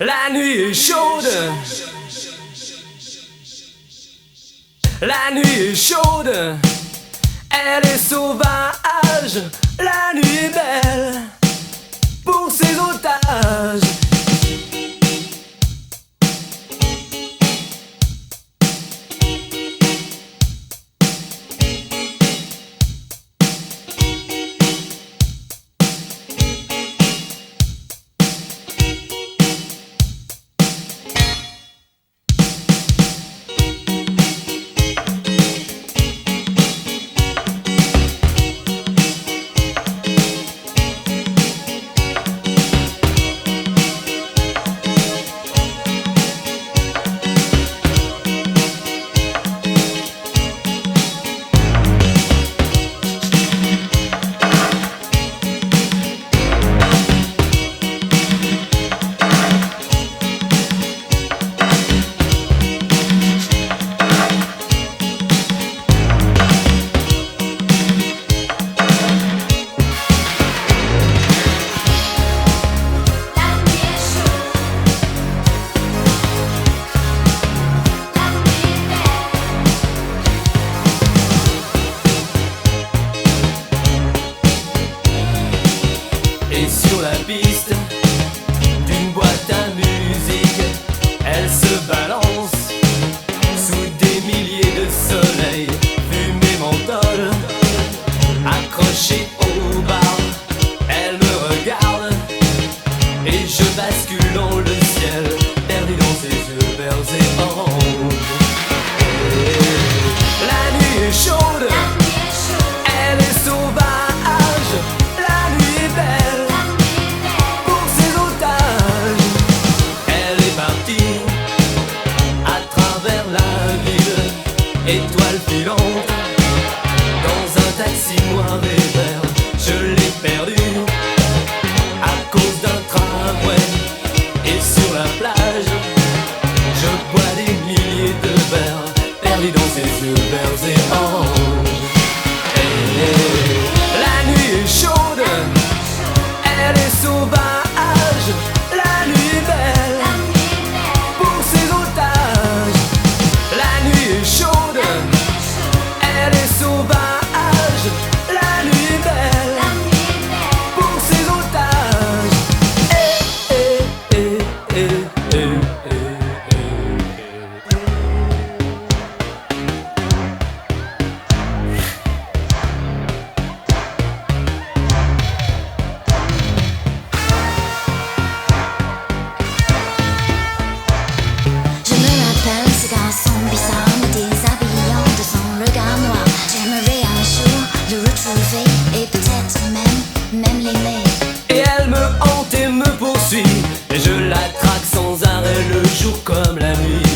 La nuit est chaude. La nuit est chaude. Elle est sauvage. La nuit est belle pour ses otages. Sur la piste d'une boîte à musique, elle se balance sous des milliers de soleils, fumée menthol, accrochée au bar. Elle me regarde et je bascule dans le ciel, perdu dans ses yeux verts et oranges. La nuit est chaude, elle est sauvage. La nuit est belle pour ses otages. Elle est partie à travers la ville, étoile filante, dans un taxi noir et vert. Je l'ai perdue à cause d'un tramway. Et sur la plage, je bois des milliers de verres, perdu dans ses yeux verts et oranges. La nuit est chaude, elle est sauvage. La nuit est belle pour ses otages. La nuit est chaude, elle est sauvage. La nuit est belle pour ses otages. Je me rappelle ce garçon bizarre me déshabillant de son regard noir. J'aimerais un jour le retrouver et peut-être même l'aimer. Et elle me hante et me poursuit, et je la traque sans arrêt le jour comme la nuit.